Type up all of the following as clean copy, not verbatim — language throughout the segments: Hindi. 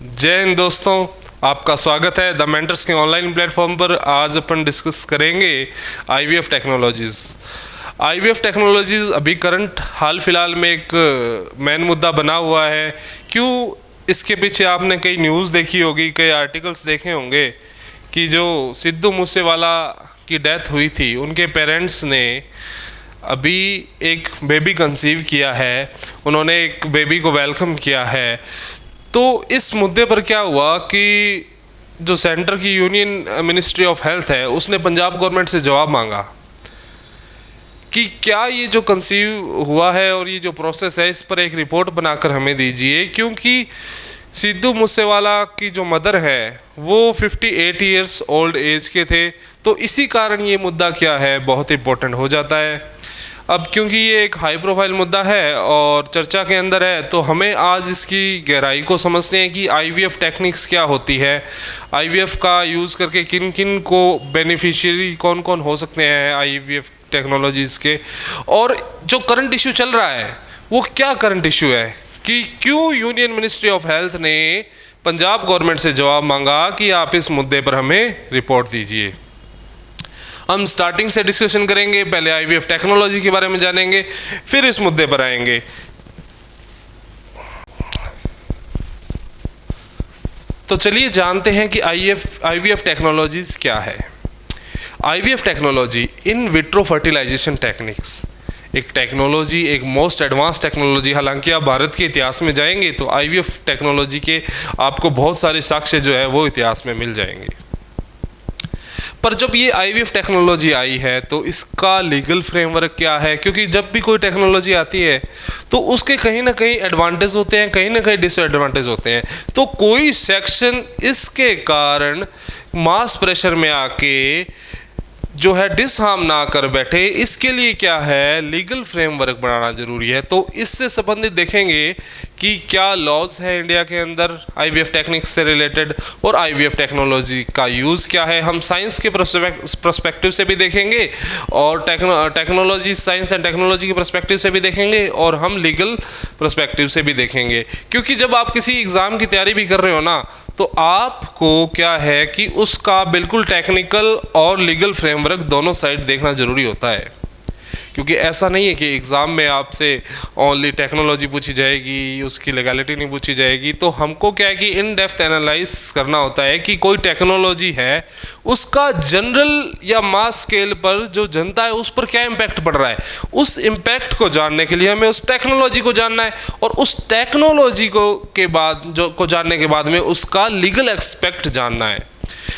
जय हिंद दोस्तों, आपका स्वागत है द मेंटर्स के ऑनलाइन प्लेटफॉर्म पर। आज अपन डिस्कस करेंगे आईवीएफ टेक्नोलॉजीज़। आईवीएफ टेक्नोलॉजीज़ अभी करंट हाल फिलहाल में एक मेन मुद्दा बना हुआ है। क्यों? इसके पीछे आपने कई न्यूज़ देखी होगी, कई आर्टिकल्स देखे होंगे कि जो सिद्धू मूसेवाला की डेथ हुई थी, उनके पेरेंट्स ने अभी एक बेबी कंसीव किया है, उन्होंने एक बेबी को वेलकम किया है। तो इस मुद्दे पर क्या हुआ कि जो सेंटर की यूनियन मिनिस्ट्री ऑफ हेल्थ है, उसने पंजाब गवर्नमेंट से जवाब मांगा कि क्या ये जो कंसीव हुआ है और ये जो प्रोसेस है, इस पर एक रिपोर्ट बनाकर हमें दीजिए। क्योंकि सिद्धू मूसेवाला की जो मदर है वो 58 ईयर्स ओल्ड एज के थे, तो इसी कारण ये मुद्दा क्या है, बहुत इंपॉर्टेंट हो जाता है। अब क्योंकि ये एक हाई प्रोफाइल मुद्दा है और चर्चा के अंदर है, तो हमें आज इसकी गहराई को समझते हैं कि आईवीएफ टेक्निक्स क्या होती है, आईवीएफ का यूज़ करके किन किन को बेनिफिशियरी कौन कौन हो सकते हैं आईवीएफ टेक्नोलॉजीज़ के, और जो करंट इशू चल रहा है वो क्या करंट इशू है कि क्यों यूनियन मिनिस्ट्री ऑफ हेल्थ ने पंजाब गवर्नमेंट से जवाब मांगा कि आप इस मुद्दे पर हमें रिपोर्ट दीजिए। हम स्टार्टिंग से डिस्कशन करेंगे, पहले आईवीएफ टेक्नोलॉजी के बारे में जानेंगे, फिर इस मुद्दे पर आएंगे। तो चलिए जानते हैं कि आईवीएफ टेक्नोलॉजीज क्या है। IVF technology in vitro fertilization techniques, एक टेक्नोलॉजी, एक मोस्ट एडवांस टेक्नोलॉजी। हालांकि आप भारत के इतिहास में जाएंगे तो आईवीएफ टेक्नोलॉजी के आपको बहुत सारे साक्ष्य जो है वो इतिहास में मिल जाएंगे। पर जब ये आईवीएफ टेक्नोलॉजी आई है तो इसका लीगल फ्रेमवर्क क्या है? क्योंकि जब भी कोई टेक्नोलॉजी आती है तो उसके कहीं ना कहीं एडवांटेज होते हैं, कहीं ना कहीं डिसएडवांटेज होते हैं। तो कोई सेक्शन इसके कारण मास प्रेशर में आके जो है डिसहार्म ना कर बैठे, इसके लिए क्या है, लीगल फ्रेमवर्क बनाना जरूरी है। तो इससे संबंधित देखेंगे कि क्या लॉज है इंडिया के अंदर आईवीएफ टेक्निक्स से रिलेटेड और आईवीएफ टेक्नोलॉजी का यूज़ क्या है। हम साइंस के पर्सपेक्टिव से भी देखेंगे और टेक्नोलॉजी, साइंस एंड टेक्नोलॉजी के पर्सपेक्टिव से भी देखेंगे और हम लीगल पर्सपेक्टिव से भी देखेंगे। क्योंकि जब आप किसी एग्ज़ाम की तैयारी भी कर रहे हो ना, तो आपको क्या है कि उसका बिल्कुल टेक्निकल और लीगल फ्रेमवर्क दोनों साइड देखना ज़रूरी होता है। क्योंकि ऐसा नहीं है कि एग्ज़ाम में आपसे ओनली टेक्नोलॉजी पूछी जाएगी, उसकी लीगैलिटी नहीं पूछी जाएगी। तो हमको क्या है कि इन डेप्थ एनालाइज करना होता है कि कोई टेक्नोलॉजी है, उसका जनरल या मास स्केल पर जो जनता है उस पर क्या इम्पैक्ट पड़ रहा है। उस इम्पैक्ट को जानने के लिए हमें उस टेक्नोलॉजी को जानना है और उस टेक्नोलॉजी को जानने के बाद में उसका लीगल एस्पेक्ट जानना है।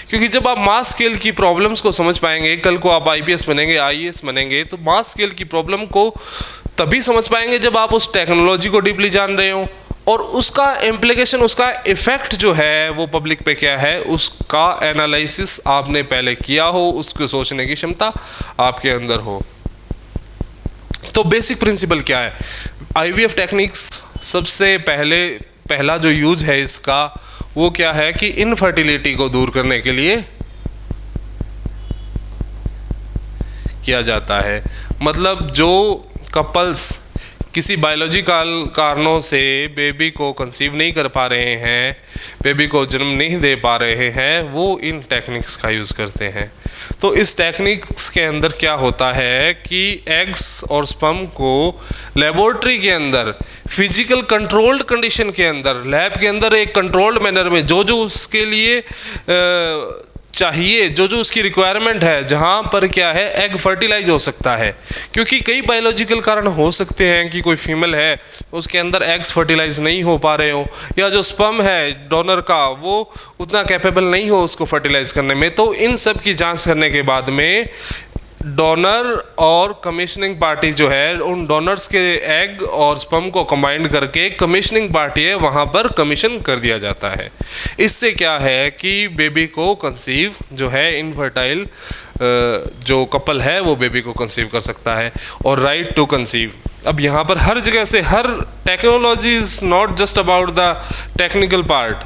क्योंकि जब आप मास स्केल की प्रॉब्लम्स को समझ पाएंगे, कल को आप आईपीएस बनेंगे, आईएएस बनेंगे, तो मास स्केल की प्रॉब्लम को तभी समझ पाएंगे जब आप उस टेक्नोलॉजी को डीपली जान रहे हो और उसका इम्प्लीकेशन, उसका इफेक्ट जो है वो पब्लिक पे क्या है, उसका एनालिसिस आपने पहले किया हो, उसको सोचने की क्षमता आपके अंदर हो। तो बेसिक प्रिंसिपल क्या है आईवीएफ टेक्निक्स? सबसे पहला जो यूज है इसका वो क्या है कि इनफर्टिलिटी को दूर करने के लिए किया जाता है। मतलब जो कपल्स किसी बायोलॉजिकल कारणों से बेबी को कंसीव नहीं कर पा रहे हैं, बेबी को जन्म नहीं दे पा रहे हैं, वो इन टेक्निक्स का यूज़ करते हैं। तो इस टेक्निक्स के अंदर क्या होता है कि एग्स और स्पर्म को लेबोरेटरी के अंदर फिजिकल कंट्रोल्ड कंडीशन के अंदर, लैब के अंदर एक कंट्रोल्ड मैनर में जो उसके लिए चाहिए, जो उसकी रिक्वायरमेंट है, जहाँ पर क्या है एग फर्टिलाइज हो सकता है। क्योंकि कई बायोलॉजिकल कारण हो सकते हैं कि कोई फीमेल है उसके अंदर एग्स फर्टिलाइज नहीं हो पा रहे हो, या जो स्पर्म है डोनर का वो उतना कैपेबल नहीं हो उसको फर्टिलाइज करने में। तो इन सब की जांच करने के बाद में डोनर और कमीशनिंग पार्टी जो है, उन डोनर्स के एग और स्पर्म को कंबाइंड करके कमीशनिंग पार्टी है वहाँ पर कमीशन कर दिया जाता है। इससे क्या है कि बेबी को कंसीव जो है इनफर्टाइल जो कपल है वो बेबी को कंसीव कर सकता है और राइट टू कंसीव। अब यहाँ पर हर जगह से हर technology is not just about the technical part,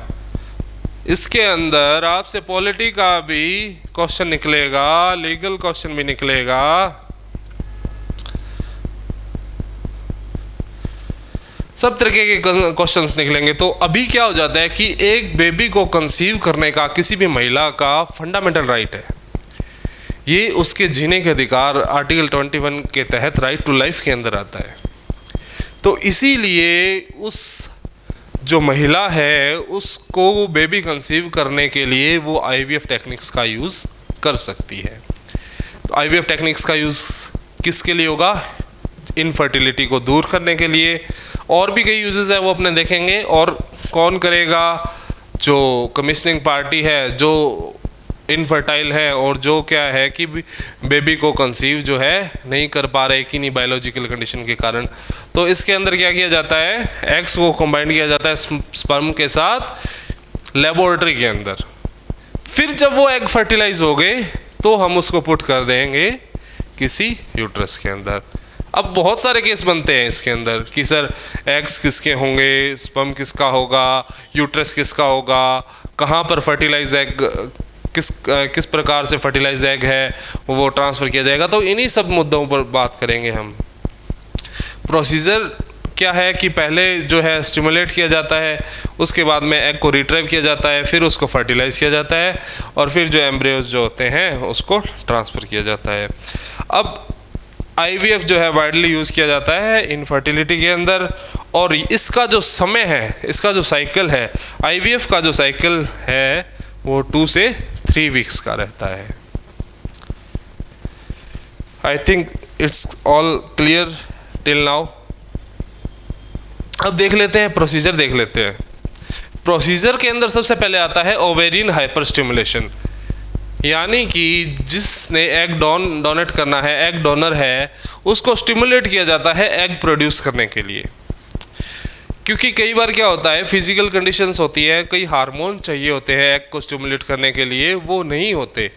इसके अंदर आपसे पॉलिटी का भी क्वेश्चन निकलेगा, लीगल क्वेश्चन भी निकलेगा। सब तरीके के क्वेश्चंस निकलेंगे। तो अभी क्या हो जाता है कि एक बेबी को कंसीव करने का किसी भी महिला का फंडामेंटल राइट है, ये उसके जीने के अधिकार आर्टिकल 21 के तहत राइट टू लाइफ के अंदर आता है। तो इसीलिए उस जो महिला है उसको बेबी कंसीव करने के लिए वो आईवीएफ टेक्निक्स का यूज़ कर सकती है। तो आईवीएफ टेक्निक्स का यूज़ किसके लिए होगा? इनफर्टिलिटी को दूर करने के लिए। और भी कई यूजेस है वो अपने देखेंगे। और कौन करेगा? जो कमीशनिंग पार्टी है, जो इनफर्टाइल है और जो क्या है कि बेबी को कंसीव जो है नहीं कर पा रहे कि नहीं बायोलॉजिकल कंडीशन के कारण। तो इसके अंदर क्या किया जाता है? एग्स को कंबाइन किया जाता है स्पर्म के साथ लेबोरेटरी के अंदर। फिर जब वो एग फर्टिलाइज हो गए तो हम उसको पुट कर देंगे किसी यूट्रस के अंदर। अब बहुत सारे केस बनते हैं इसके अंदर कि सर एग्स किसके होंगे, स्पर्म किसका होगा, यूट्रस किसका होगा, कहाँ पर फर्टिलाइज एग किस प्रकार से फर्टिलाइज एग है वो ट्रांसफ़र किया जाएगा। तो इन्हीं सब मुद्दों पर बात करेंगे हम। प्रोसीजर क्या है कि पहले जो है स्टिमुलेट किया जाता है, उसके बाद में एग को रिट्राइव किया जाता है, फिर उसको फर्टिलाइज किया जाता है और फिर जो एम्ब्रियोज जो होते हैं उसको ट्रांसफ़र किया जाता है। अब आईवीएफ जो है वाइडली यूज़ किया जाता है इनफर्टिलिटी के अंदर। और इसका जो समय है, इसका जो साइकिल है, आईवीएफ का जो साइकिल है वो 2 से 3 वीक्स का रहता है। I think it's all clear till now. अब देख लेते हैं प्रोसीजर, देख लेते हैं। प्रोसीजर के अंदर सबसे पहले आता है ओवेरियन हाइपर स्टिमुलेशन, यानी कि जिसने एग डोनेट करना है, एग डोनर है, उसको स्टिमुलेट किया जाता है एग प्रोड्यूस करने के लिए। क्योंकि कई बार क्या होता है, फिजिकल कंडीशंस होती है, कई हार्मोन चाहिए होते हैं एग को स्टिमुलेट करने के लिए, वो नहीं होते।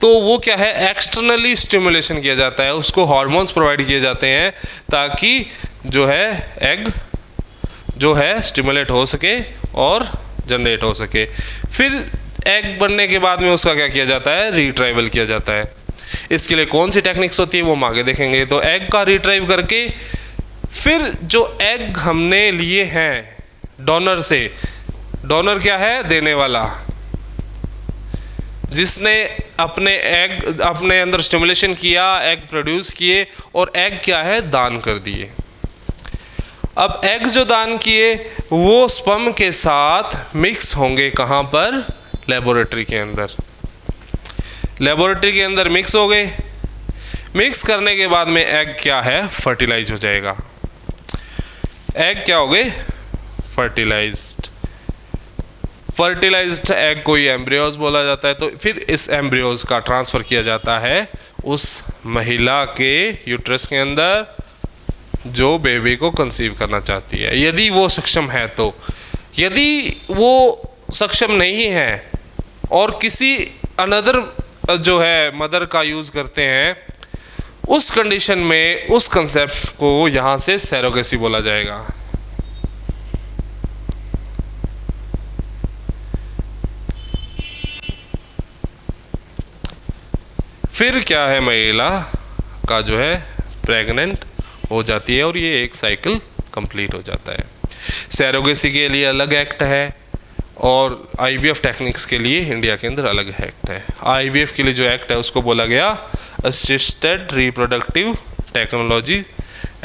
तो वो क्या है, एक्सटर्नली स्टिमुलेशन किया जाता है, उसको हार्मोन्स प्रोवाइड किए जाते हैं ताकि जो है एग जो है स्टिमुलेट हो सके और जनरेट हो सके। फिर एग बनने के बाद में उसका क्या किया जाता है, रिट्राइवल किया जाता है। इसके लिए कौन सी टेक्निक्स होती है वो हम आगे देखेंगे। तो एग का रिट्राइव करके फिर जो एग हमने लिए हैं डोनर से, डोनर क्या है, देने वाला, जिसने अपने एग अपने अंदर स्टिमुलेशन किया, एग प्रोड्यूस किए और एग क्या है, दान कर दिए। अब एग जो दान किए वो स्पर्म के साथ मिक्स होंगे, कहाँ पर, लेबोरेटरी के अंदर। लेबोरेटरी के अंदर मिक्स हो गए। मिक्स करने के बाद में एग क्या है, फर्टिलाइज हो जाएगा। एग क्या हो गए, फर्टिलाइज्ड। फर्टिलाइज्ड एग को ही एम्ब्रियोज बोला जाता है। तो फिर इस एम्ब्रियोज का ट्रांसफ़र किया जाता है उस महिला के यूट्रस के अंदर जो बेबी को कंसीव करना चाहती है, यदि वो सक्षम है तो। यदि वो सक्षम नहीं है और किसी अनदर जो है मदर का यूज़ करते हैं, उस कंडीशन में उस कंसेप्ट को यहाँ से सैरोगेसी बोला जाएगा। फिर क्या है, महिला का जो है प्रेग्नेंट हो जाती है और ये एक साइकिल कंप्लीट हो जाता है। सैरोगेसी के लिए अलग एक्ट है और आईवीएफ टेक्निक्स के लिए इंडिया के अंदर अलग एक्ट है। आईवीएफ के लिए जो एक्ट है उसको बोला गया असिस्टेड रिप्रोडक्टिव टेक्नोलॉजी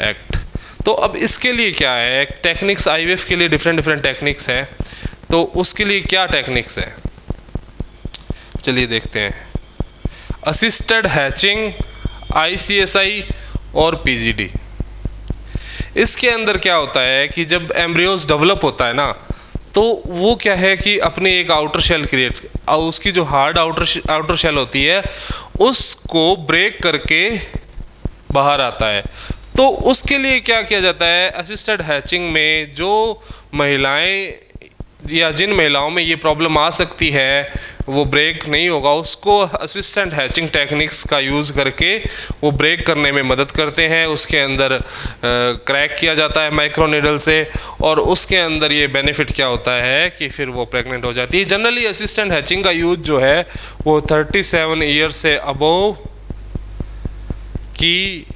एक्ट। तो अब इसके लिए क्या है, एक टेक्निक्स आईवीएफ के लिए डिफरेंट टेक्निक्स है। तो उसके लिए क्या टेक्निक्स है, चलिए देखते हैं। असिस्टेड हैचिंग, आईसीएसआई और पीजीडी। इसके अंदर क्या होता है कि जब एम्ब्रियोज डेवलप होता है ना, तो वो क्या है कि अपने एक आउटर शेल क्रिएट, उसकी जो हार्ड आउटर शेल होती है उसको ब्रेक करके बाहर आता है। तो उसके लिए क्या किया जाता है, असिस्टेड हैचिंग में जो महिलाएं या जिन महिलाओं में ये प्रॉब्लम आ सकती है, वो ब्रेक नहीं होगा, उसको असिस्टेंट हैचिंग टेक्निक्स का यूज़ करके वो ब्रेक करने में मदद करते हैं। उसके अंदर क्रैक किया जाता है माइक्रो नीडल से और उसके अंदर ये बेनिफिट क्या होता है कि फिर वो प्रेग्नेंट हो जाती है। जनरली असिस्टेंट हैचिंग का यूज जो है वो 37 ईयर से अबोव की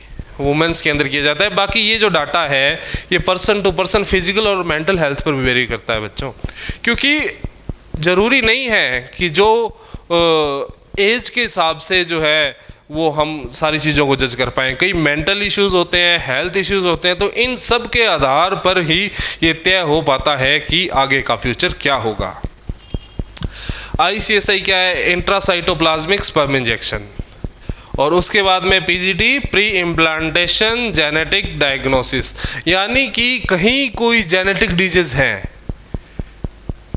वुमेन्स के अंदर किया जाता है। बाकी ये जो डाटा है ये पर्सन टू पर्सन फिजिकल और मेंटल हेल्थ पर भी वेरी करता है बच्चों, क्योंकि ज़रूरी नहीं है कि जो एज के हिसाब से जो है वो हम सारी चीज़ों को जज कर पाएँ। कई मेंटल इश्यूज़ होते हैं, हेल्थ इश्यूज़ होते हैं, तो इन सब के आधार पर ही ये तय हो पाता है कि आगे का फ्यूचर क्या होगा। ICSI क्या है? Intracytoplasmic sperm injection. और उसके बाद में PGD, pre implantation genetic diagnosis, यानी कि कहीं कोई जेनेटिक डिजीज़ हैं,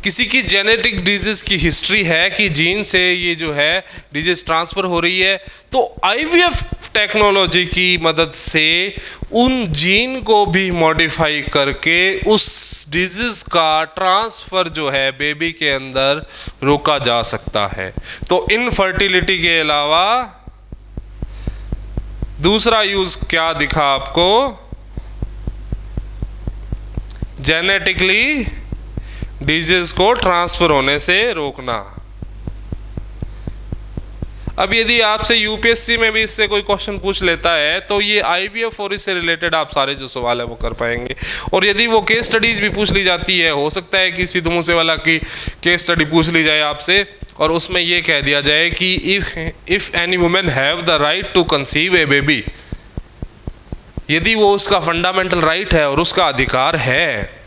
किसी की जेनेटिक डिजीज की हिस्ट्री है कि जीन से ये जो है डिजीज ट्रांसफ़र हो रही है, तो IVF टेक्नोलॉजी की मदद से उन जीन को भी मॉडिफाई करके उस डिजीज का ट्रांसफ़र जो है बेबी के अंदर रोका जा सकता है। तो इनफर्टिलिटी के अलावा दूसरा यूज़ क्या दिखा आपको? जेनेटिकली डिजीज को ट्रांसफ़र होने से रोकना। अब यदि आपसे UPSC में भी इससे कोई क्वेश्चन पूछ लेता है तो ये IVF और इससे रिलेटेड आप सारे जो सवाल है वो कर पाएंगे। और यदि वो केस स्टडीज़ भी पूछ ली जाती है, हो सकता है कि सिद्धू मूसेवाला की केस स्टडी पूछ ली जाए आपसे और उसमें ये कह दिया जाए कि if any women have the right to conceive a baby, यदि वो उसका फंडामेंटल राइट है और उसका अधिकार है,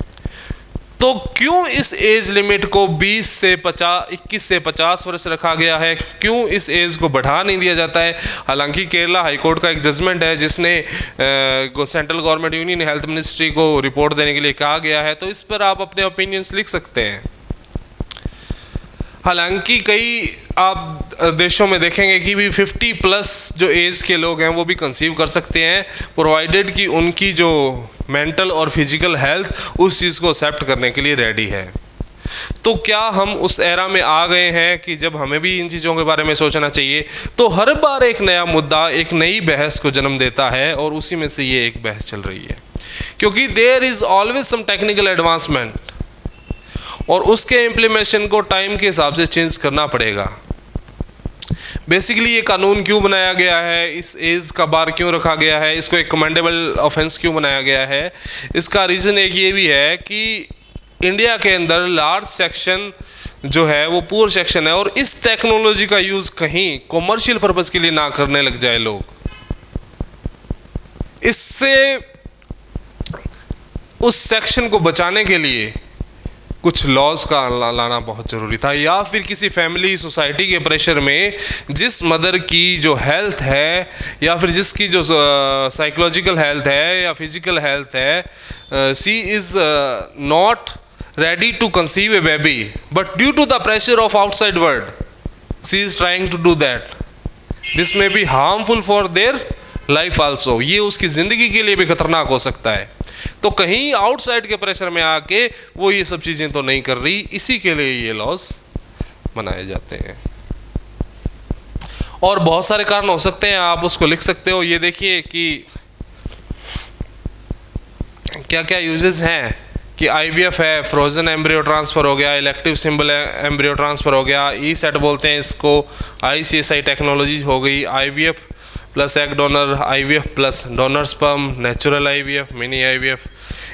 तो क्यों इस एज लिमिट को 21 से 50 वर्ष रखा गया है? क्यों इस एज को बढ़ा नहीं दिया जाता है? हालांकि केरला हाई कोर्ट का एक जजमेंट है जिसने central government union health ministry को रिपोर्ट देने के लिए कहा गया है, तो इस पर आप अपने ओपिनियंस लिख सकते हैं। हालांकि कई आप देशों में देखेंगे कि भी 50+ जो एज के लोग हैं वो भी कंसीव कर सकते हैं, प्रोवाइडेड कि उनकी जो मेंटल और फिजिकल हेल्थ उस चीज़ को एक्सेप्ट करने के लिए रेडी है। तो क्या हम उस एरा में आ गए हैं कि जब हमें भी इन चीज़ों के बारे में सोचना चाहिए? तो हर बार एक नया मुद्दा एक नई बहस को जन्म देता है और उसी में से ये एक बहस चल रही है, क्योंकि there is always some technical advancement और उसके इम्प्लीमेशन को टाइम के हिसाब से चेंज करना पड़ेगा। बेसिकली ये कानून क्यों बनाया गया है, इस एज का बार क्यों रखा गया है, इसको एक कमेंडेबल ऑफेंस क्यों बनाया गया है? इसका रीज़न एक ये भी है कि इंडिया के अंदर लार्ज सेक्शन जो है वो पुअर सेक्शन है और इस टेक्नोलॉजी का यूज़ कहीं कॉमर्शियल पर्पज़ के लिए ना करने लग जाए लोग। इससे उस सेक्शन को बचाने के लिए कुछ लॉज का लाना बहुत ज़रूरी था, या फिर किसी फैमिली सोसाइटी के प्रेशर में जिस मदर की जो हेल्थ है या फिर जिसकी जो साइकोलॉजिकल हेल्थ है या फिजिकल हेल्थ है, she is not ready to conceive a baby, but due to the pressure of outside world, she is trying to do that. This may be harmful for their life also. ये उसकी ज़िंदगी के लिए भी खतरनाक हो सकता है। तो कहीं आउटसाइड के प्रेशर में आके वो ये सब चीज़ें तो नहीं कर रही, इसी के लिए ये लॉस बनाए जाते हैं। और बहुत सारे कारण हो सकते हैं, आप उसको लिख सकते हो। ये देखिए कि क्या क्या यूजेस हैं कि IVF है, फ्रोजन एम्ब्रियो ट्रांसफ़र हो गया, इलेक्टिव सिंबल एम्ब्रियो ट्रांसफ़र हो गया, ESET बोलते हैं इसको, ICSI टेक्नोलॉजी हो गई, IVF plus egg donor, IVF plus donor sperm, natural IVF, mini IVF,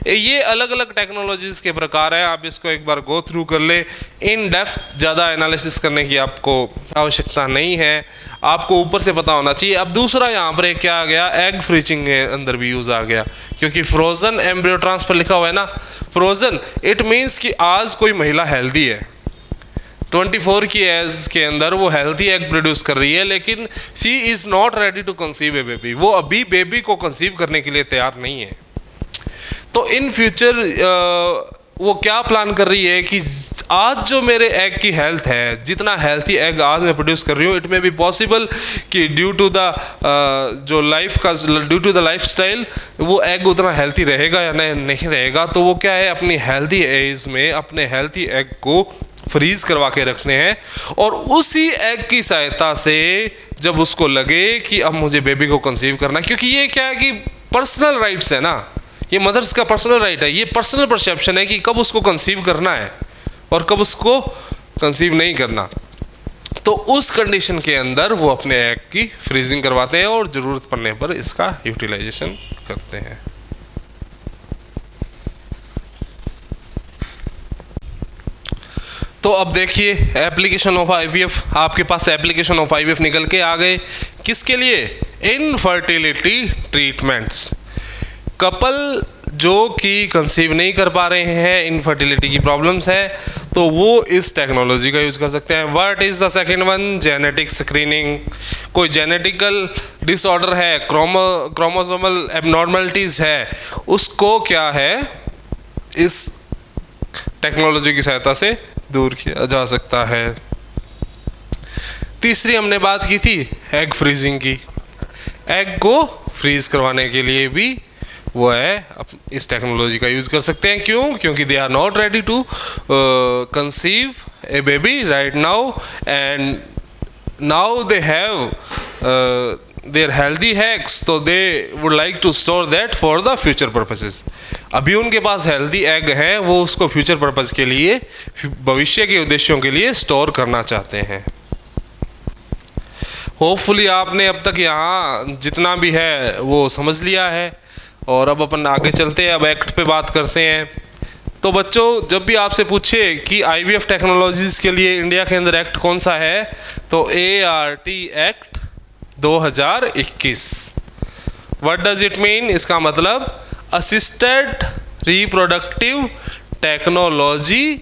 ये अलग अलग टेक्नोलॉजीज़ के प्रकार हैं। आप इसको एक बार गो थ्रू कर ले, इन डेप्थ ज़्यादा एनालिसिस करने की आपको आवश्यकता नहीं है, आपको ऊपर से पता होना चाहिए। अब दूसरा यहाँ पर क्या आ गया, एग फ्रीजिंग के अंदर भी यूज़ आ गया, क्योंकि फ्रोज़न एम्ब्रियो ट्रांसफ़र लिखा हुआ है ना, फ्रोज़न इट मीन्स कि आज कोई महिला हेल्दी है, 24 की एज के अंदर वो हेल्थी एग प्रोड्यूस कर रही है, लेकिन she is not ready to conceive a baby, वो अभी बेबी को कंसीव करने के लिए तैयार नहीं है। तो इन फ्यूचर वो क्या प्लान कर रही है कि आज जो मेरे एग की हेल्थ है, जितना हेल्थी एग आज मैं प्रोड्यूस कर रही हूँ, इट में बी पॉसिबल कि due to the life style वो एग उतना हेल्थी रहेगा या नहीं रहेगा। तो वो क्या है, अपनी हेल्थी एज में अपने हेल्थी एग को फ्रीज करवा के रखने हैं और उसी एग की सहायता से जब उसको लगे कि अब मुझे बेबी को कंसीव करना, क्योंकि ये क्या है कि पर्सनल राइट्स है ना, ये मदर्स का पर्सनल राइट है, ये पर्सनल परसेप्शन है कि कब उसको कंसीव करना है और कब उसको कंसीव नहीं करना। तो उस कंडीशन के अंदर वो अपने एग की फ्रीजिंग करवाते हैं और ज़रूरत पड़ने पर इसका यूटिलाइजेशन करते हैं। तो अब देखिए एप्लीकेशन ऑफ आईवीएफ, आपके पास एप्लीकेशन ऑफ आईवीएफ निकल के आ गए। किसके लिए? Infertility treatments. कपल जो कि कंसीव नहीं कर पा रहे हैं, इनफर्टिलिटी की प्रॉब्लम्स है, तो वो इस टेक्नोलॉजी का यूज़ कर सकते हैं। What is the second one? Genetic screening. कोई जेनेटिकल डिसऑर्डर है, क्रोमोसोमल एबनॉर्मलिटीज़ है, उसको क्या है इस टेक्नोलॉजी की सहायता से दूर किया जा सकता है। तीसरी हमने बात की थी एग फ्रीजिंग की। एग को फ्रीज करवाने के लिए भी वो है इस टेक्नोलॉजी का यूज़ कर सकते हैं। क्यों? क्योंकि they are not ready to conceive a baby right now, and now they have their healthy eggs, तो they would like to store that for the future purposes. अभी उनके पास हेल्दी एग हैं, वो उसको फ्यूचर पर्पस के लिए, भविष्य के उद्देश्यों के लिए स्टोर करना चाहते हैं। होपफुली आपने अब तक यहाँ जितना भी है वो समझ लिया है, और अब अपन आगे चलते हैं, अब एक्ट पे बात करते हैं। तो बच्चों, जब भी आपसे पूछे कि आईवीएफ टेक्नोलॉजीज़ के लिए इंडिया के अंदर एक्ट कौन सा है, तो ART act 2021। What does it mean? इसका मतलब असिस्टेड रिप्रोडक्टिव टेक्नोलॉजी,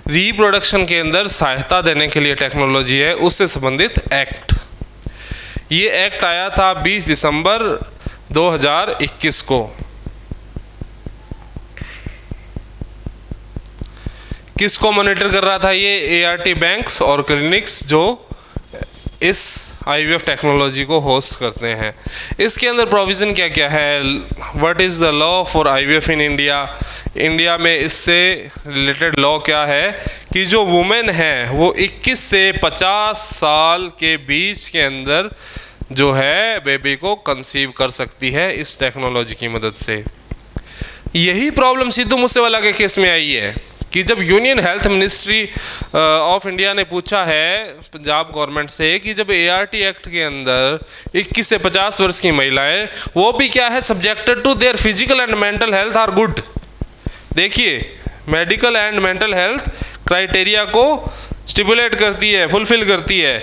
रिप्रोडक्शन के अंदर सहायता देने के लिए टेक्नोलॉजी है, उससे संबंधित एक्ट। ये एक्ट आया था 20 दिसंबर 2021 को। किसको मॉनिटर कर रहा था ये? ART बैंक्स और क्लिनिक्स जो इस आईवीएफ टेक्नोलॉजी को होस्ट करते हैं। इसके अंदर प्रोविज़न क्या क्या है? What is the law for IVF in India? India में इससे रिलेटेड लॉ क्या है कि जो वुमेन है वो 21 से 50 साल के बीच के अंदर जो है बेबी को कंसीव कर सकती है इस टेक्नोलॉजी की मदद से। यही प्रॉब्लम सिद्धू मूसेवाला के केस में आई है कि जब union health ministry of India ने पूछा है पंजाब गवर्नमेंट से कि जब ART एक्ट के अंदर 21 से 50 वर्ष की महिलाएं, वो भी क्या है, subjected to their physical and mental health are good. देखिए, medical and mental health criteria को स्टिपुलेट करती है, फुलफिल करती है,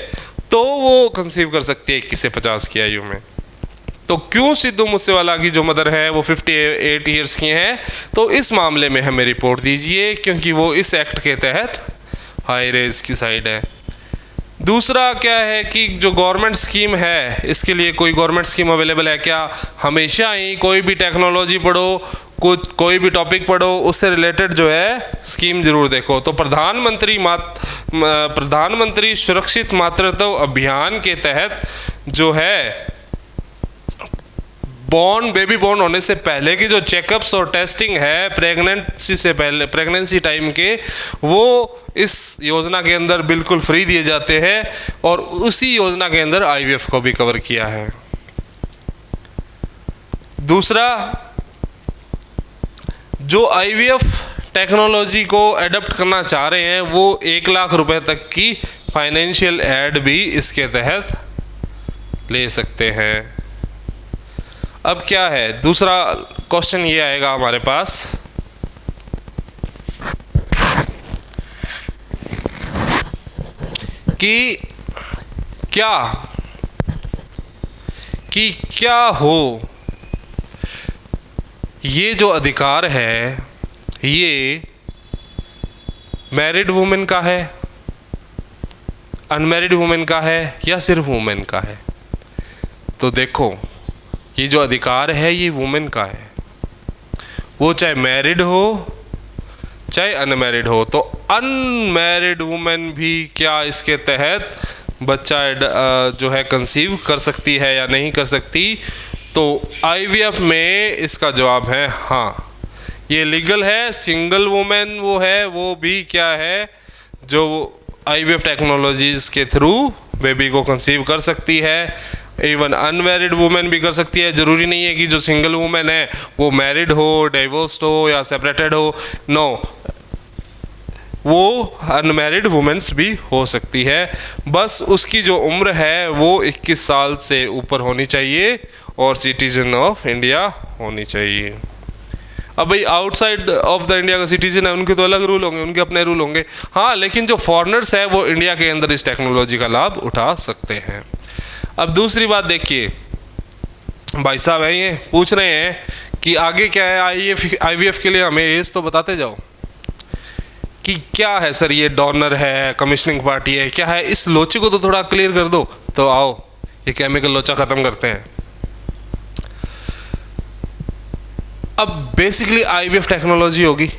तो वो कंसीव कर सकती है 21 से 50 की आयु में। तो क्यों सिद्धू मूसेवाला की जो मदर है वो 58 ईयर्स की हैं? तो इस मामले में हमें रिपोर्ट दीजिए, क्योंकि वो इस एक्ट के तहत हाई रेज की साइड है। दूसरा क्या है कि जो गवर्नमेंट स्कीम है, इसके लिए कोई गवर्नमेंट स्कीम अवेलेबल है क्या? हमेशा ही कोई भी टेक्नोलॉजी पढ़ो, कोई भी टॉपिक पढ़ो, उससे रिलेटेड जो है स्कीम जरूर देखो। तो प्रधानमंत्री सुरक्षित मातृत्व अभियान के तहत जो है बेबी बॉर्न होने से पहले की जो चेकअप्स और टेस्टिंग है प्रेगनेंसी से पहले, प्रेगनेंसी टाइम के, वो इस योजना के अंदर बिल्कुल फ्री दिए जाते हैं, और उसी योजना के अंदर आईवीएफ को भी कवर किया है। दूसरा, जो आईवीएफ टेक्नोलॉजी को एडप्ट करना चाह रहे हैं वो 1 लाख रुपए तक की फाइनेंशियल एड भी इसके तहत ले सकते हैं। अब क्या है, दूसरा क्वेश्चन ये आएगा हमारे पास कि क्या हो ये जो अधिकार है ये मैरिड वुमेन का है, अनमैरिड वुमेन का है, या सिर्फ वुमेन का है? तो देखो, ये जो अधिकार है ये वुमेन का है, वो चाहे मैरिड हो चाहे अनमैरिड हो। तो अनमैरिड वुमेन भी क्या इसके तहत बच्चा जो है कंसीव कर सकती है या नहीं कर सकती? तो आईवीएफ में इसका जवाब है हाँ, ये लीगल है। सिंगल वुमेन वो है, वो भी क्या है, जो आईवीएफ टेक्नोलॉजीज़ के थ्रू बेबी को कंसीव कर सकती है। इवन अनमैरिड वुमेन भी कर सकती है। ज़रूरी नहीं है कि जो सिंगल वुमेन है वो मैरिड हो, डिवोर्स्ड हो या सेपरेटेड हो। नो, वो अनमैरिड वुमेन्स भी हो सकती है, बस उसकी जो उम्र है वो 21 साल से ऊपर होनी चाहिए और सिटीजन ऑफ इंडिया होनी चाहिए। अब भाई आउटसाइड ऑफ द इंडिया का सिटीजन है, उनके तो अलग रूल होंगे, उनके अपने रूल होंगे। हाँ, लेकिन जो फॉरेनर्स है वो इंडिया के अंदर इस टेक्नोलॉजी का लाभ उठा सकते हैं। अब दूसरी बात देखिए, भाई साहब है ये पूछ रहे हैं कि आगे क्या है IVF के लिए, हमें एज तो बताते जाओ कि क्या है सर, ये डोनर है, कमीशनिंग पार्टी है, क्या है, इस लोचे को तो थोड़ा क्लियर कर दो। तो आओ ये केमिकल लोचा ख़त्म करते हैं। अब बेसिकली IVF टेक्नोलॉजी होगी,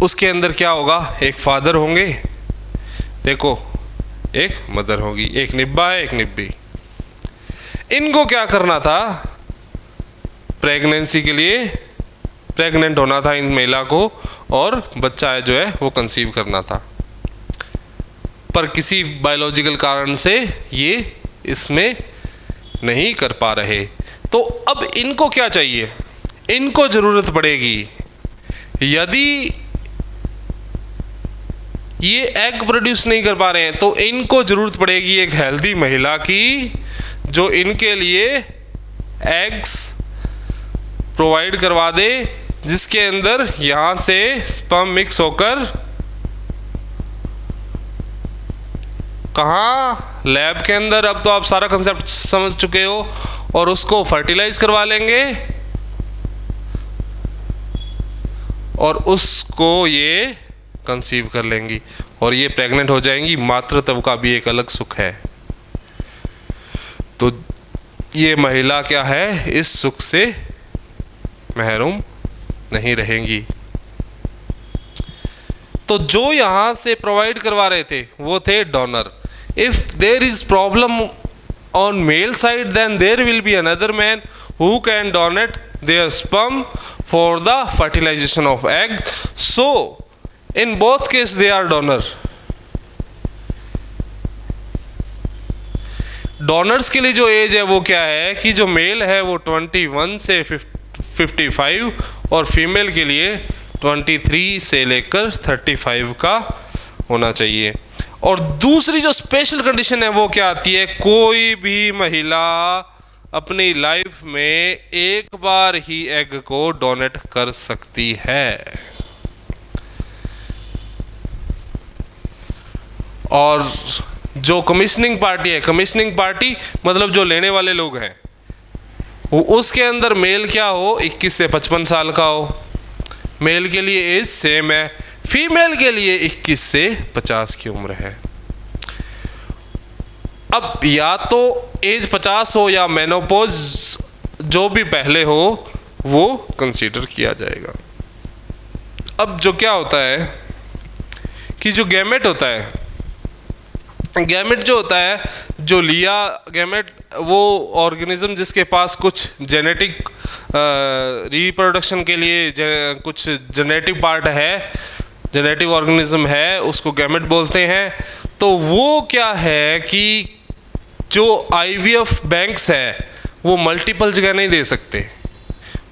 उसके अंदर क्या होगा, एक फादर होंगे, देखो एक मदर होगी, एक निब्बा है एक निब्बी। इनको क्या करना था, प्रेगनेंसी के लिए प्रेग्नेंट होना था इन महिला को और बच्चा जो है वो कंसीव करना था, पर किसी बायोलॉजिकल कारण से ये इसमें नहीं कर पा रहे। तो अब इनको क्या चाहिए, इनको ज़रूरत पड़ेगी, यदि ये एग प्रोड्यूस नहीं कर पा रहे हैं तो इनको ज़रूरत पड़ेगी एक हेल्दी महिला की, जो इनके लिए एग्स प्रोवाइड करवा दे, जिसके अंदर यहाँ से स्पर्म मिक्स होकर कहाँ, लैब के अंदर। अब तो आप सारा कंसेप्ट समझ चुके हो, और उसको फर्टिलाइज करवा लेंगे और उसको ये कंसीव कर लेंगी और ये प्रेग्नेंट हो जाएंगी। मातृत्व का भी एक अलग सुख है, तो ये महिला क्या है, इस सुख से महरूम नहीं रहेंगी। तो जो यहां से प्रोवाइड करवा रहे थे वो थे donor. If there is problem on male side, then there will be another man who can donate their sperm for the fertilization of egg. So in both case they are donor. Donors के लिए जो एज है वो क्या है कि जो मेल है वो 21 से 55 और फीमेल के लिए 23 से लेकर 35 का होना चाहिए। और दूसरी जो स्पेशल कंडीशन है वो क्या आती है, कोई भी महिला अपनी लाइफ में एक बार ही एग को डोनेट कर सकती है। और जो कमीशनिंग पार्टी है, कमीशनिंग पार्टी मतलब जो लेने वाले लोग हैं, उसके अंदर मेल क्या हो, 21 से 55 साल का हो। मेल के लिए एज सेम है, फीमेल के लिए 21 से 50 की उम्र है। अब या तो एज 50 हो या मेनोपॉज, जो भी पहले हो वो कंसीडर किया जाएगा। अब जो क्या होता है कि जो गैमेट होता है, गैमेट जो होता है, जो लिया गैमेट, वो ऑर्गेनिज्म जिसके पास कुछ जेनेटिक रिप्रोडक्शन के लिए कुछ जेनेटिक पार्ट है, जेनेटिक ऑर्गेनिज्म है, उसको गैमेट बोलते हैं। तो वो क्या है कि जो IVF बैंक्स है वो मल्टीपल जगह नहीं दे सकते,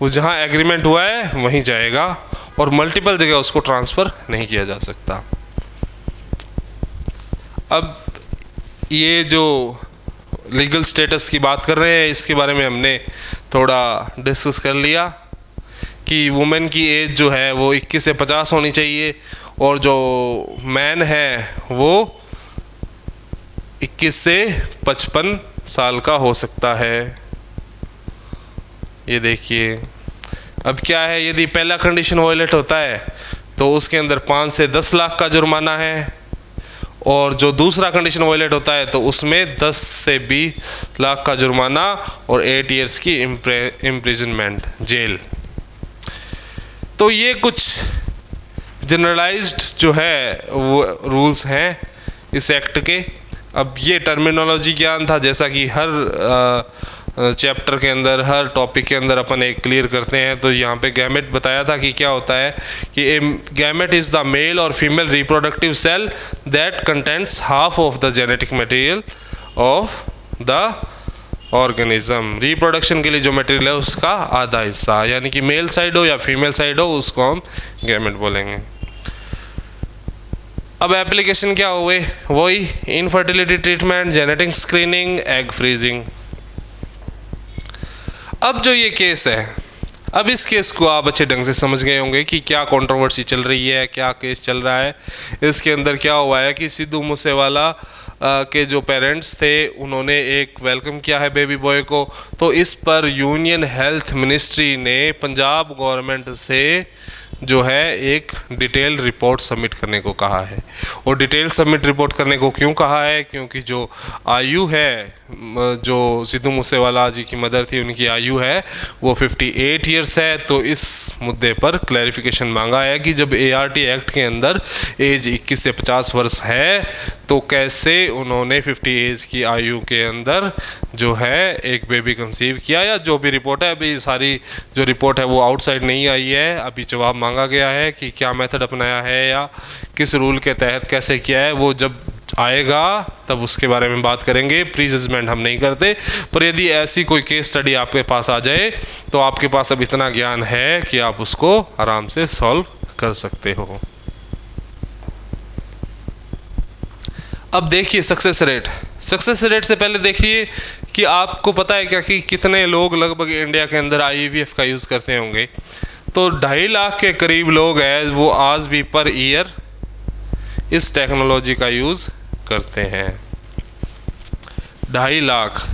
वो जहाँ एग्रीमेंट हुआ है वहीं जाएगा और मल्टीपल जगह उसको ट्रांसफ़र नहीं किया जा सकता। अब ये जो लीगल स्टेटस की बात कर रहे हैं, इसके बारे में हमने थोड़ा डिस्कस कर लिया कि वुमेन की एज जो है वो 21 से 50 होनी चाहिए और जो मैन है वो 21 से 55 साल का हो सकता है। ये देखिए, अब क्या है, यदि पहला कंडीशन वायलेट होता है तो उसके अंदर 5 से 10 लाख का जुर्माना है, और जो दूसरा कंडीशन वायलेट होता है तो उसमें 10 से 20 लाख का जुर्माना और 8 इयर्स की इम्प्रिजनमेंट, जेल। तो ये कुछ जनरलाइज्ड जो है वो रूल्स हैं इस एक्ट के। अब ये टर्मिनोलॉजी ज्ञान था, जैसा कि हर चैप्टर के अंदर, हर टॉपिक के अंदर अपन एक क्लियर करते हैं। तो यहाँ पे गैमेट बताया था कि क्या होता है कि गैमेट इज़ द मेल और female reproductive cell that contents half of the genetic material of the organism. Reproduction के लिए जो मटेरियल है उसका आधा हिस्सा, यानी कि मेल साइड हो या फीमेल साइड हो, उसको हम गैमेट बोलेंगे। अब एप्लीकेशन क्या हुए, वही infertility treatment, genetic screening, egg freezing. अब जो ये केस है, अब इस केस को आप अच्छे ढंग से समझ गए होंगे कि क्या कंट्रोवर्सी चल रही है, क्या केस चल रहा है। इसके अंदर क्या हुआ है कि सिद्धू मूसेवाला के जो पेरेंट्स थे उन्होंने एक वेलकम किया है बेबी बॉय को, तो इस पर यूनियन हेल्थ मिनिस्ट्री ने पंजाब गवर्नमेंट से जो है एक डिटेल रिपोर्ट सबमिट करने को कहा है। और डिटेल सबमिट रिपोर्ट करने को क्यों कहा है, क्योंकि जो आयु है, जो सिद्धू मूसेवाला जी की मदर थी उनकी आयु है वो 58 ईयर्स है। तो इस मुद्दे पर क्लैरिफिकेशन मांगा है कि जब ART एक्ट के अंदर एज 21 से 50 वर्ष है तो कैसे उन्होंने 50 एज की आयु के अंदर जो है एक बेबी कंसीव किया, या जो भी रिपोर्ट है, अभी सारी जो रिपोर्ट है वो आउटसाइड नहीं आई है। अभी जवाब मांगा गया है कि क्या मेथड अपनाया है या किस रूल के तहत कैसे किया है, वो जब आएगा तब उसके बारे में बात करेंगे। प्री जजमेंट हम नहीं करते, पर यदि ऐसी कोई केस स्टडी आपके पास आ जाए तो आपके पास अब इतना ज्ञान है कि आप उसको आराम से सॉल्व कर सकते हो। अब देखिए सक्सेस रेट। सक्सेस रेट से पहले देखिए कि आपको पता है क्या कि कितने लोग लगभग इंडिया के अंदर IVF का यूज़ करते होंगे। तो 2.5 लाख के करीब लोग हैं वो आज भी पर ईयर इस टेक्नोलॉजी का यूज़ करते हैं। 2.5 लाख।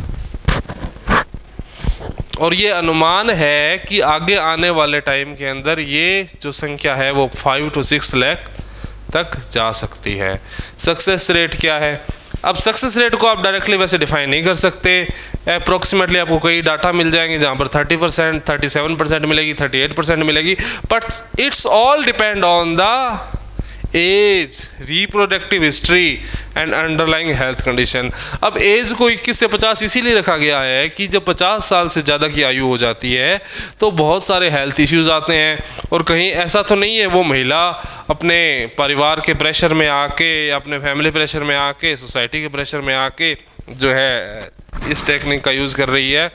और ये अनुमान है कि आगे आने वाले टाइम के अंदर ये जो संख्या है वो 5 to 6 लाख तक जा सकती है। सक्सेस रेट क्या है? अब सक्सेस रेट को आप डायरेक्टली वैसे डिफाइन नहीं कर सकते। अप्रोक्सीमेटली आपको कई डाटा मिल जाएंगे जहाँ पर 30%, 37% मिलेगी, 38% मिलेगी, but it's all depend on the age, reproductive history and underlying health condition. अब एज को 21 से 50 इसीलिए रखा गया है कि जब 50 साल से ज़्यादा की आयु हो जाती है तो बहुत सारे हेल्थ इश्यूज आते हैं, और कहीं ऐसा तो नहीं है वो महिला अपने परिवार के प्रेशर में आके, अपने फैमिली प्रेशर में आके, सोसाइटी के प्रेशर में आके जो है इस टेक्निक का यूज़ कर रही है।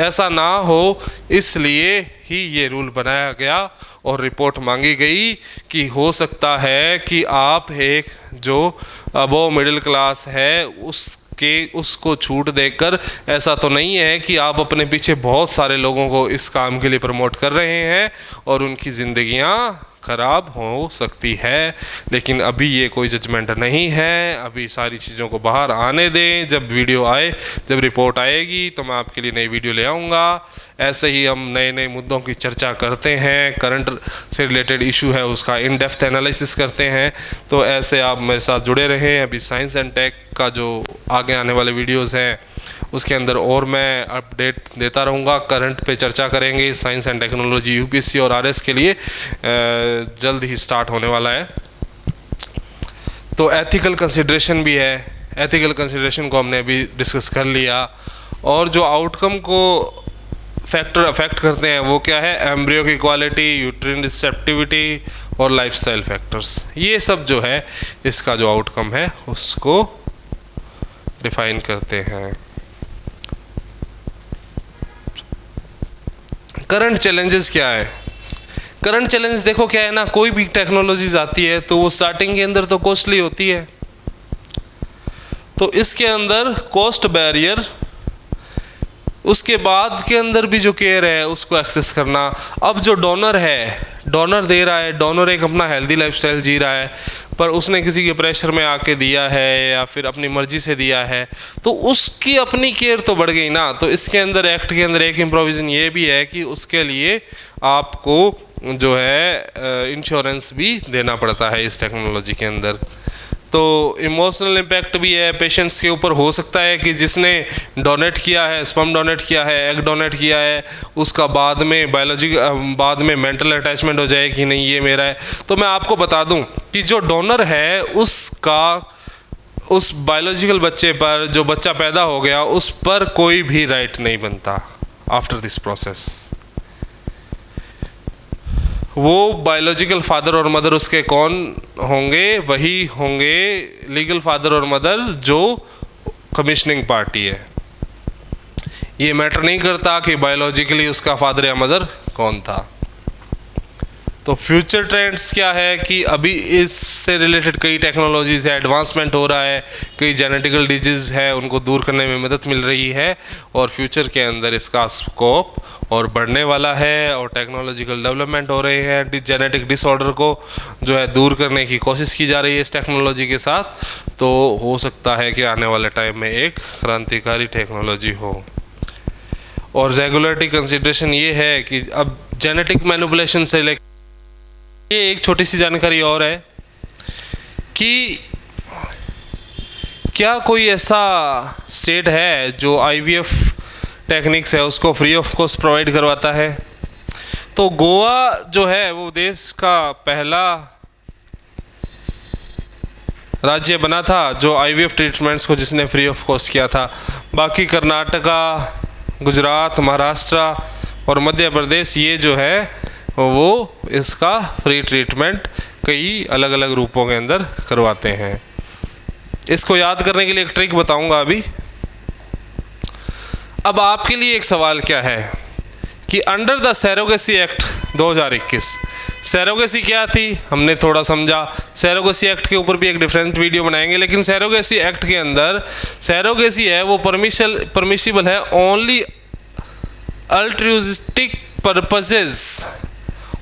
ऐसा ना हो इसलिए ही ये रूल बनाया गया और रिपोर्ट मांगी गई कि हो सकता है कि आप एक जो अबव मिडिल क्लास है उसको छूट देकर, ऐसा तो नहीं है कि आप अपने पीछे बहुत सारे लोगों को इस काम के लिए प्रमोट कर रहे हैं और उनकी ज़िंदगियां ख़राब हो सकती है। लेकिन अभी ये कोई जजमेंट नहीं है, अभी सारी चीज़ों को बाहर आने दें। जब वीडियो आए, जब रिपोर्ट आएगी तो मैं आपके लिए नई वीडियो ले आऊँगा। ऐसे ही हम नए नए मुद्दों की चर्चा करते हैं, करंट से रिलेटेड इशू है उसका इन डेप्थ एनालिसिस करते हैं। तो ऐसे आप मेरे साथ जुड़े रहें। अभी साइंस एंड टेक का जो आगे आने वाले वीडियोज़ हैं उसके अंदर और मैं अपडेट देता रहूँगा, करंट पे चर्चा करेंगे। साइंस एंड टेक्नोलॉजी UPSC और RS के लिए जल्द ही स्टार्ट होने वाला है। तो एथिकल कंसिडरेशन भी है, एथिकल कंसिडरेशन को हमने अभी डिस्कस कर लिया। और जो आउटकम को फैक्टर अफेक्ट करते हैं वो क्या है? एम्ब्रियो की क्वालिटी, यूट्रिन रिसेप्टिविटी और लाइफस्टाइल फैक्टर्स। ये सब जो है इसका जो आउटकम है उसको डिफाइन करते हैं। करंट चैलेंजेस क्या है? करंट चैलेंज देखो क्या है ना, कोई भी टेक्नोलॉजीज आती है तो वो स्टार्टिंग के अंदर तो कॉस्टली होती है, तो इसके अंदर कॉस्ट बैरियर, उसके बाद के अंदर भी जो केयर है उसको एक्सेस करना। अब जो डोनर है, डोनर दे रहा है, डोनर एक अपना हेल्दी लाइफस्टाइल जी रहा है, पर उसने किसी के प्रेशर में आके दिया है या फिर अपनी मर्जी से दिया है, तो उसकी अपनी केयर तो बढ़ गई ना। तो इसके अंदर एक्ट के अंदर एक इम्प्रोविज़न ये भी है कि उसके लिए आपको जो है इंश्योरेंस भी देना पड़ता है इस टेक्नोलॉजी के अंदर। तो इमोशनल इम्पैक्ट भी है पेशेंट्स के ऊपर। हो सकता है कि जिसने डोनेट किया है, स्पर्म डोनेट किया है, एग डोनेट किया है, उसका बाद में बाद में मेंटल अटैचमेंट हो जाए कि नहीं ये मेरा है। तो मैं आपको बता दूं कि जो डोनर है उसका उस बायोलॉजिकल बच्चे पर, जो बच्चा पैदा हो गया, उस पर कोई भी राइट नहीं बनता आफ्टर दिस प्रोसेस। वो बायोलॉजिकल फादर और मदर उसके कौन होंगे? वही होंगे लीगल फादर और मदर जो कमीशनिंग पार्टी है। ये मैटर नहीं करता कि बायोलॉजिकली उसका फादर या मदर कौन था। तो फ्यूचर ट्रेंड्स क्या है कि अभी इससे रिलेटेड कई टेक्नोलॉजीज़ है, एडवांसमेंट हो रहा है, कई जेनेटिकल डिजीज़ है उनको दूर करने में मदद मिल रही है, और फ्यूचर के अंदर इसका स्कोप और बढ़ने वाला है, और टेक्नोलॉजिकल डेवलपमेंट हो रही है, जेनेटिक डिसऑर्डर को जो है दूर करने की कोशिश की जा रही है इस टेक्नोलॉजी के साथ। तो हो सकता है कि आने वाले टाइम में एक क्रांतिकारी टेक्नोलॉजी हो। और रेगुलेटरी कंसिडरेशन ये है कि अब जेनेटिक मैनिपुलेशन से लेकर ये एक छोटी सी जानकारी और है कि क्या कोई ऐसा स्टेट है जो आईवीएफ टेक्निक्स है उसको फ्री ऑफ कॉस्ट प्रोवाइड करवाता है। तो गोवा जो है वो देश का पहला राज्य बना था जो आईवीएफ ट्रीटमेंट्स को जिसने फ्री ऑफ कॉस्ट किया था। बाकी कर्नाटका, गुजरात, महाराष्ट्र और मध्य प्रदेश ये जो है वो इसका फ्री ट्रीटमेंट कई अलग अलग रूपों के अंदर करवाते हैं। इसको याद करने के लिए एक ट्रिक बताऊंगा अभी। अब आपके लिए एक सवाल क्या है कि under the surrogacy act 2021 surrogacy क्या थी हमने थोड़ा समझा। सरोगेसी एक्ट के ऊपर भी एक डिफरेंट वीडियो बनाएंगे, लेकिन सरोगेसी एक्ट के अंदर सरोगेसी है वो परमिशिबल है ओनली अल्ट्रुइस्टिक पर्पसेस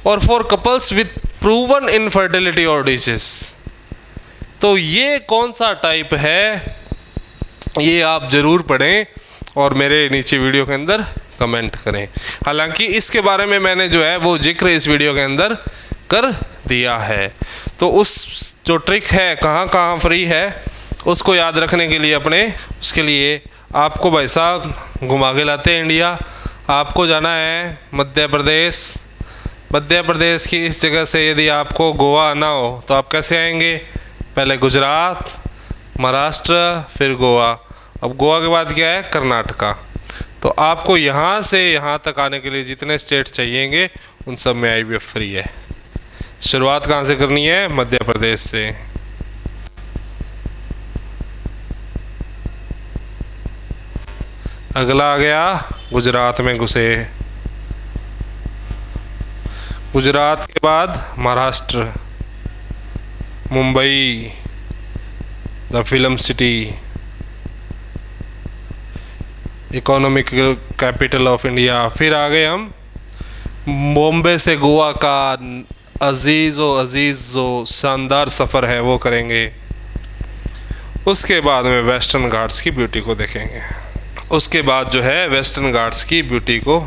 और for couples with proven infertility और डिजीज। तो ये कौन सा टाइप है ये आप ज़रूर पढ़ें और मेरे नीचे वीडियो के अंदर कमेंट करें। हालांकि इसके बारे में मैंने जो है वो जिक्र इस वीडियो के अंदर कर दिया है। तो उस जो ट्रिक है कहाँ कहाँ फ्री है उसको याद रखने के लिए उसके लिए आपको भाई साहब घुमा के लाते हैं इंडिया। आपको जाना है मध्य प्रदेश की इस जगह से यदि आपको गोवा आना हो तो आप कैसे आएंगे? पहले गुजरात, महाराष्ट्र, फिर गोवा। अब गोवा के बाद क्या है? कर्नाटका। तो आपको यहाँ से यहाँ तक आने के लिए जितने स्टेट चाहिएंगे उन सब में आईवीएफ फ्री है। शुरुआत कहाँ से करनी है? मध्य प्रदेश से। अगला आ गया गुजरात में घुसे। गुजरात के बाद Maharashtra, Mumbai the film city, economic capital of India. फिर आ गए हम बॉम्बे से गोवा का अजीज़ जो शानदार सफ़र है वो करेंगे। उसके बाद में वेस्टर्न घाट्स की ब्यूटी को देखेंगे। उसके बाद जो है वेस्टर्न घाट्स की ब्यूटी को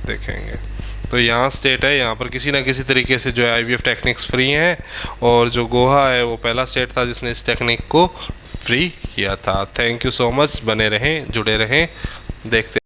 देखेंगे। तो यहाँ स्टेट है, यहाँ पर किसी न किसी तरीके से जो है आईवीएफ टेक्निक्स फ्री हैं, और जो गोवा है वो पहला स्टेट था जिसने इस टेक्निक को फ्री किया था। Thank you so much. बने रहें, जुड़े रहें, देखते